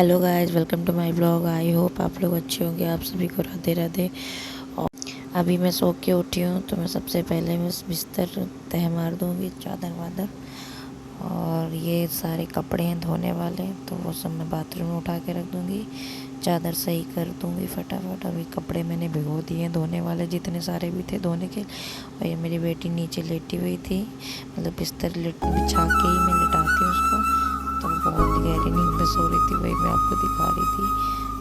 Hello guys, welcome to my blog. I hope आप लोग अच्छे होंगे। आप सभी को राधे राधे। और अभी मैं सो के उठी हूँ तो मैं सबसे पहले मैं बिस्तर तह मार दूँगी, चादर वादर, और ये सारे कपड़े हैं धोने वाले तो वो सब मैं बाथरूम में उठा के रख दूँगी। चादर सही कर दूँगी फटाफट। अभी कपड़े मैंने भिगो दिए धोने वाले, जितने सारे भी थे धोने के। और ये मेरी बेटी नीचे लेटी हुई थी, मतलब बिस्तर बिछा के ही मैं लिटाती हूँ उसको। तो वो बहुत गहरी नींद में सो रही थी, वही मैं आपको दिखा रही थी।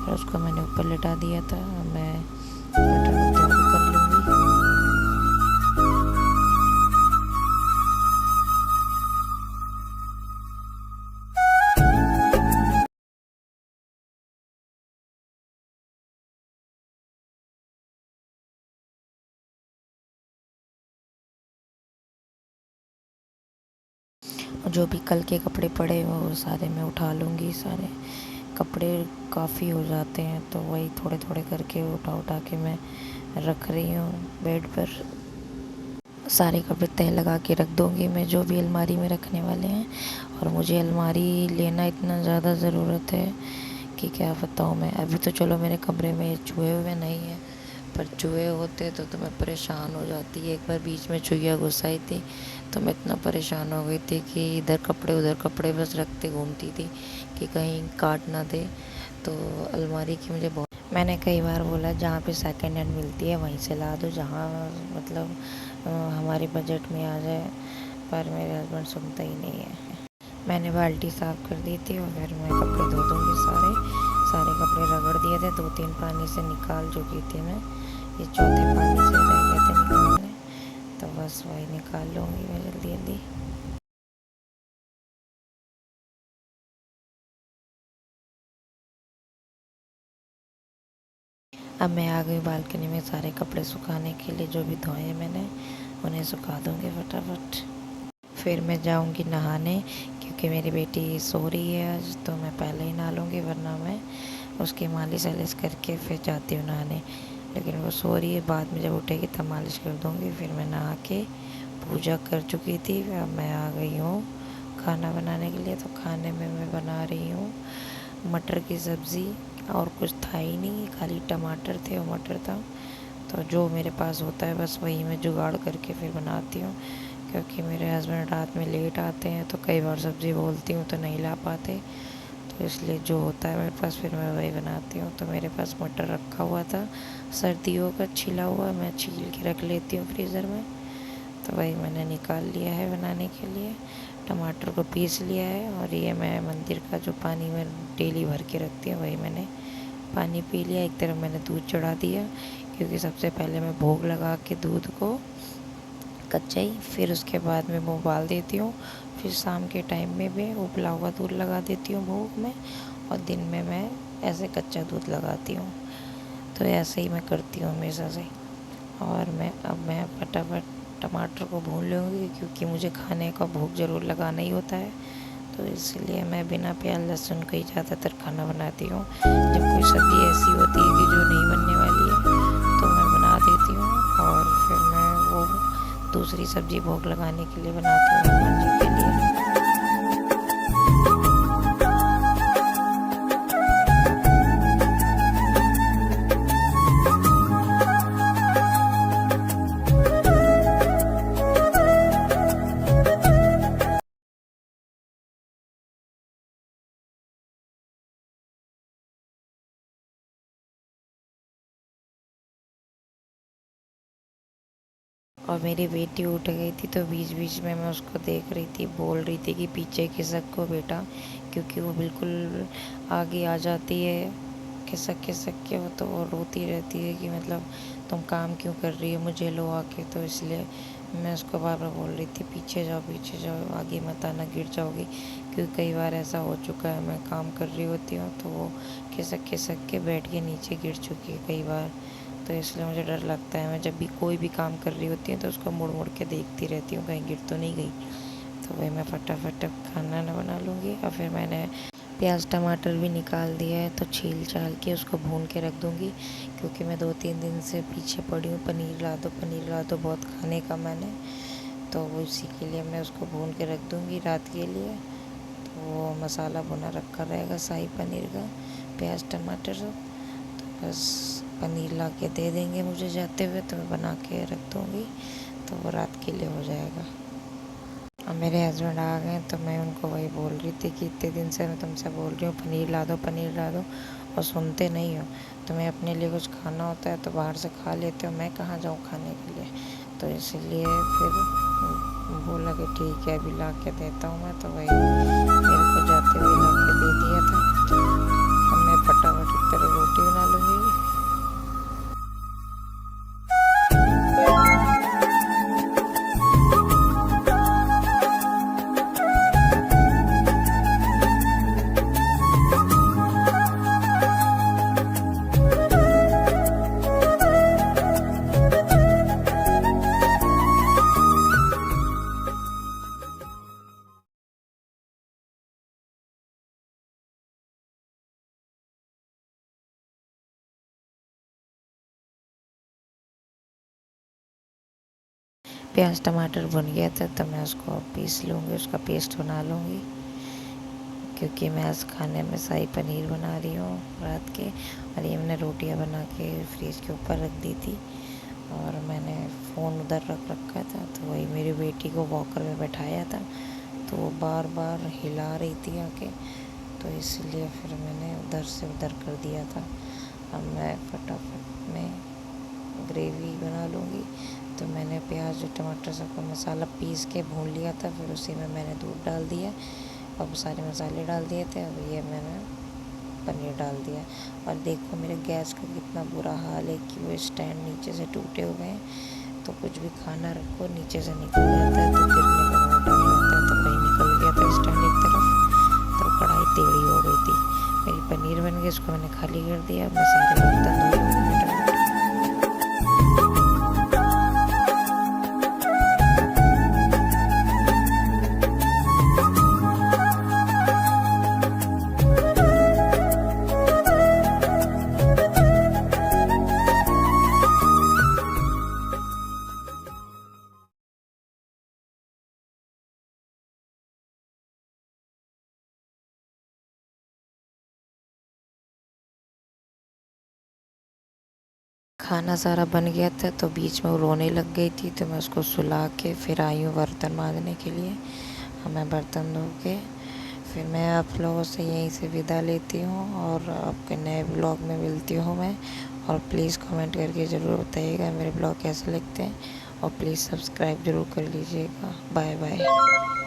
और उसको मैंने ऊपर लिटा दिया था। मैं फटाफट झाड़ू कर लूँगी। और जो भी कल के कपड़े पड़े वो सारे मैं उठा लूँगी। सारे कपड़े काफ़ी हो जाते हैं तो वही थोड़े थोड़े करके उठा उठा के मैं रख रही हूँ बेड पर। सारे कपड़े तह लगा के रख दूँगी मैं, जो भी अलमारी में रखने वाले हैं। और मुझे अलमारी लेना इतना ज़्यादा ज़रूरत है कि क्या बताऊँ मैं। अभी तो चलो मेरे कमरे में चूहे हुए नहीं हैं, पर चूहे होते तो मैं परेशान हो जाती। एक बार बीच में चुहिया घुस आई थी तो मैं इतना परेशान हो गई थी कि इधर कपड़े उधर कपड़े बस रखते घूमती थी कि कहीं काट ना दे। तो अलमारी की मुझे बहुत, मैंने कई बार बोला जहाँ पे सेकंड हैंड मिलती है वहीं से ला दो, जहाँ मतलब हमारे बजट में आ जाए, पर मेरे हस्बैंड सुनता ही नहीं है। मैंने बाल्टी साफ़ कर दी थी और फिर मैं कपड़े धो दूँगी। सारे सारे कपड़े रगड़ दिए थे, 2-3 पानी से निकाल चुकी थी मैं। ये चौथे पानी से रह गए थे निकालने, तो बस वही निकाल लूँगी मैं जल्दी जल्दी। अब मैं आ गई बालकनी में सारे कपड़े सुखाने के लिए, जो भी धोए मैंने उन्हें सुखा दूँगी फटाफट। फिर मैं जाऊँगी नहाने, क्योंकि मेरी बेटी सो रही है आज, तो मैं पहले ही नहा लूँगी, वरना मैं उसकी मालिश वालिश करके फिर जाती हूँ नहाने। लेकिन वो सो रही है, बाद में जब उठेगी तब मालिश कर दूँगी। फिर मैं नहा के पूजा कर चुकी थी। अब मैं आ गई हूँ खाना बनाने के लिए। तो खाने में मैं बना रही हूँ मटर की सब्ज़ी, और कुछ था ही नहीं, खाली टमाटर थे और मटर था। तो जो मेरे पास होता है बस वही मैं जुगाड़ करके फिर बनाती हूँ, क्योंकि मेरे हस्बैंड रात में लेट आते हैं तो कई बार सब्ज़ी बोलती हूँ तो नहीं ला पाते। तो इसलिए जो होता है मेरे पास फिर मैं वही बनाती हूँ। तो मेरे पास मटर रखा हुआ था सर्दियों का छिला हुआ, मैं छील के रख लेती हूँ फ्रीज़र में। तो वही मैंने निकाल लिया है बनाने के लिए। टमाटर को पीस लिया है, और ये मैं मंदिर का जो पानी में डेली भर के रखती हूँ वही मैंने पानी पी लिया। एक तरफ मैंने दूध चढ़ा दिया, क्योंकि सबसे पहले मैं भोग लगा के दूध को कच्चा ही, फिर उसके बाद में मैं उबाल देती हूँ। फिर शाम के टाइम में भी उबला हुआ दूध लगा देती हूँ भोग में, और दिन में मैं ऐसे कच्चा दूध लगाती हूँ। तो ऐसे ही मैं करती हूँ हमेशा से। और अब मैं फटाफट टमाटर को भून लूँगी, क्योंकि मुझे खाने का भोग ज़रूर लगाना ही होता है। तो इसलिए मैं बिना प्याज लहसुन का ही ज़्यादातर खाना बनाती हूँ। जब कोई सब्ज़ी ऐसी होती है कि जो नहीं बनने वाली है तो मैं बना देती हूँ, और फिर मैं वो दूसरी सब्ज़ी भोग लगाने के लिए बनाती हूँ हनुमान जी के लिए। और मेरी बेटी उठ गई थी तो बीच बीच में मैं उसको देख रही थी, बोल रही थी कि पीछे खिसक को बेटा, क्योंकि वो बिल्कुल आगे आ जाती है खिसक खिसक के। वो तो वो रोती रहती है कि मतलब तुम काम क्यों कर रही हो, मुझे लो आके। तो इसलिए मैं उसको बार बार बोल रही थी पीछे जाओ, आगे मत आना, गिर जाओगी। क्योंकि कई बार ऐसा हो चुका है, मैं काम कर रही होती हूँ तो वो खिसक खिसक के बेड के नीचे गिर चुकी है कई बार। तो इसलिए मुझे डर लगता है, मैं जब भी कोई भी काम कर रही होती हूँ तो उसको मुड़ मुड़ के देखती रहती हूँ कहीं गिर तो नहीं गई। तो वही मैं फटाफट अब खाना ना बना लूँगी। और फिर मैंने प्याज टमाटर भी निकाल दिया है, तो छील छाल के उसको भून के रख दूँगी। क्योंकि मैं 2-3 दिन से पीछे पड़ी हूँ, पनीर ला दो बहुत खाने का मैंने, तो वो इसी के लिए मैं उसको भून के रख दूँगी रात के लिए। वो मसाला भुना रखा रहेगा शाही पनीर का, प्याज टमाटर सब। तो बस पनीर ला के दे देंगे मुझे जाते हुए, तो मैं बना के रख दूँगी, तो वो रात के लिए हो जाएगा। अब मेरे हस्बैंड आ गए, तो मैं उनको वही बोल रही थी कि इतने दिन से मैं तुमसे बोल रही हूँ पनीर ला दो, पनीर ला दो, और सुनते नहीं हो। तुम्हें अपने लिए कुछ खाना होता है तो बाहर से खा लेते हो, मैं कहाँ जाऊँ खाने के लिए। तो इसलिए फिर बोला कि ठीक है अभी ला के देता हूँ मैं, तो वही मेरे को जाते हुए ला के दे दिया था। अब मैं फटाफट एक तरह रोटी बना लूँगी। प्याज टमाटर भुन गया था, तो मैं उसको पीस लूँगी, उसका पेस्ट बना लूँगी, क्योंकि मैं आज खाने में शाही पनीर बना रही हूँ रात के। और ये मैंने रोटियां बना के फ्रिज के ऊपर रख दी थी, और मैंने फ़ोन उधर रख रखा था। तो वही मेरी बेटी को वॉकर में बैठाया था, तो वो बार बार हिला रही थी आके, तो इसलिए फिर मैंने उधर से उधर कर दिया था। अब मैं फटाफट में ग्रेवी बना लूँगी। तो मैंने प्याज और टमाटर सबका मसाला पीस के भून लिया था, फिर उसी में मैंने दूध डाल दिया और सारे मसाले डाल दिए थे। अब ये मैंने पनीर डाल दिया, और देखो मेरे गैस का कितना बुरा हाल है कि वो स्टैंड नीचे से टूटे हुए हैं, तो कुछ भी खाना रखो नीचे से निकल जाता है, तो गिरने का बड़ा डर रहता है। तो वही निकल गया था स्टैंड एक तरफ, तो कढ़ाई टेढ़ी हो गई थी। मेरी पनीर बन गई, इसको मैंने खाली कर दिया। मैं सारे बर्तन धो लूँगी फटाफट। खाना सारा बन गया था, तो बीच में वो रोने लग गई थी, तो मैं उसको सुला के फिर आई हूँ बर्तन मांजने के लिए। मैं बर्तन धो के फिर मैं आप लोगों से यहीं से विदा लेती हूँ, और आपके नए ब्लॉग में मिलती हूँ मैं। और प्लीज़ कमेंट करके ज़रूर बताइएगा मेरे ब्लॉग कैसे लगते हैं, और प्लीज़ सब्सक्राइब ज़रूर कर लीजिएगा। Bye bye.